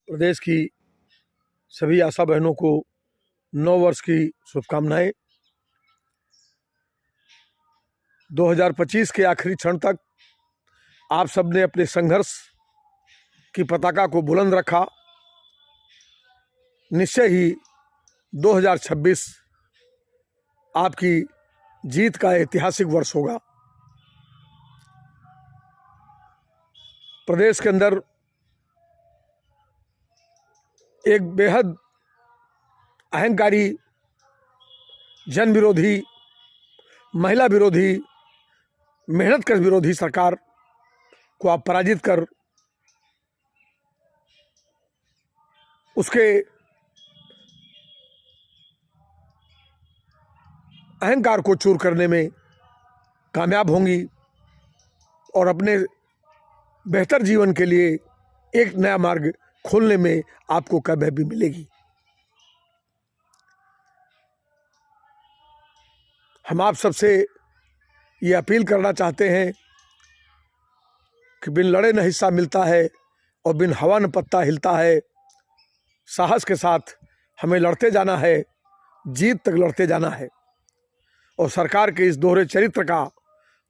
प्रदेश की सभी आशा बहनों को नव वर्ष की शुभकामनाएं। 2025 के आखिरी क्षण तक आप सबने अपने संघर्ष की पताका को बुलंद रखा। निश्चय ही 2026 आपकी जीत का ऐतिहासिक वर्ष होगा। प्रदेश के अंदर एक बेहद अहंकारी, जन विरोधी, महिला विरोधी, मेहनतकश विरोधी सरकार को आप पराजित कर उसके अहंकार को चूर करने में कामयाब होंगी और अपने बेहतर जीवन के लिए एक नया मार्ग खोलने में आपको कामयाबी मिलेगी। हम आप सबसे ये अपील करना चाहते हैं कि बिन लड़े न हिस्सा मिलता है और बिन हवा न पत्ता हिलता है। साहस के साथ हमें लड़ते जाना है, जीत तक लड़ते जाना है और सरकार के इस दोहरे चरित्र का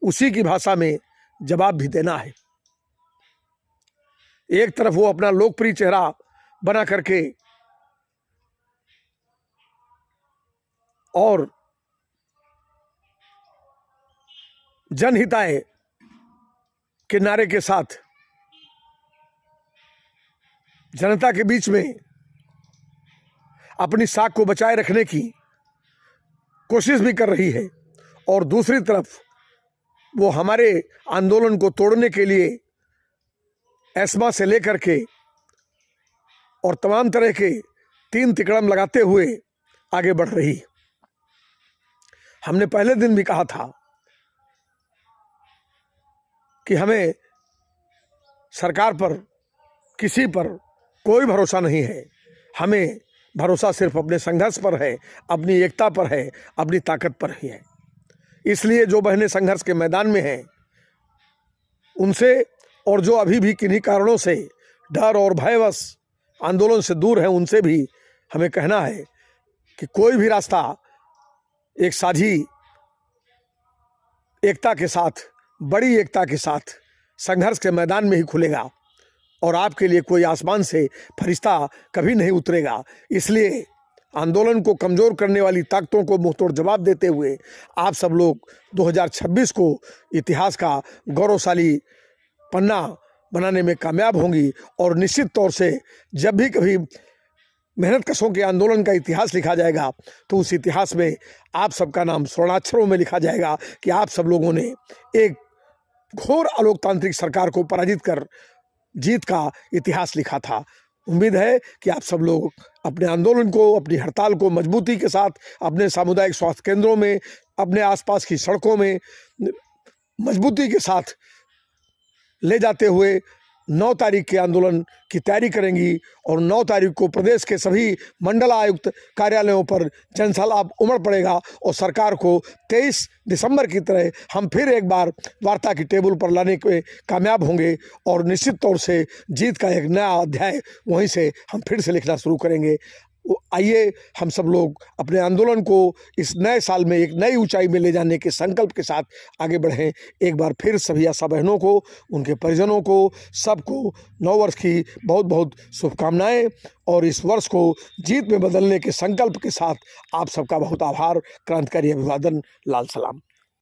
उसी की भाषा में जवाब भी देना है। एक तरफ वो अपना लोकप्रिय चेहरा बना करके और जनहिताय के नारे के साथ जनता के बीच में अपनी साख को बचाए रखने की कोशिश भी कर रही है और दूसरी तरफ वो हमारे आंदोलन को तोड़ने के लिए एस्मा से लेकर के और तमाम तरह के तीन तिकड़म लगाते हुए आगे बढ़ रही। हमने पहले दिन भी कहा था कि हमें सरकार पर, किसी पर कोई भरोसा नहीं है। हमें भरोसा सिर्फ अपने संघर्ष पर है, अपनी एकता पर है, अपनी ताकत पर ही है। इसलिए जो बहनें संघर्ष के मैदान में हैं उनसे, और जो अभी भी किन्हीं कारणों से डर और भयवश आंदोलन से दूर हैं, उनसे भी हमें कहना है कि कोई भी रास्ता एक साझी एकता के साथ, बड़ी एकता के साथ संघर्ष के मैदान में ही खुलेगा और आपके लिए कोई आसमान से फरिश्ता कभी नहीं उतरेगा। इसलिए आंदोलन को कमज़ोर करने वाली ताकतों को मुंहतोड़ जवाब देते हुए आप सब लोग 2026 को इतिहास का गौरवशाली पन्ना बनाने में कामयाब होंगी और निश्चित तौर से जब भी कभी मेहनतकशों के आंदोलन का इतिहास लिखा जाएगा तो उस इतिहास में आप सबका नाम स्वर्णाक्षरों में लिखा जाएगा कि आप सब लोगों ने एक घोर अलोकतांत्रिक सरकार को पराजित कर जीत का इतिहास लिखा था। उम्मीद है कि आप सब लोग अपने आंदोलन को, अपनी हड़ताल को मजबूती के साथ अपने सामुदायिक स्वास्थ्य केंद्रों में, अपने आसपास की सड़कों में मजबूती के साथ ले जाते हुए 9 तारीख के आंदोलन की तैयारी करेंगी और 9 तारीख को प्रदेश के सभी मंडल आयुक्त कार्यालयों पर जनसैलाब उमड़ पड़ेगा और सरकार को 23 दिसंबर की तरह हम फिर एक बार वार्ता की टेबल पर लाने के कामयाब होंगे और निश्चित तौर से जीत का एक नया अध्याय वहीं से हम फिर से लिखना शुरू करेंगे। आइए हम सब लोग अपने आंदोलन को इस नए साल में एक नई ऊंचाई में ले जाने के संकल्प के साथ आगे बढ़ें। एक बार फिर सभी आशा बहनों को, उनके परिजनों को, सबको नव वर्ष की बहुत बहुत शुभकामनाएं और इस वर्ष को जीत में बदलने के संकल्प के साथ आप सबका बहुत आभार। क्रांतिकारी अभिवादन। लाल सलाम।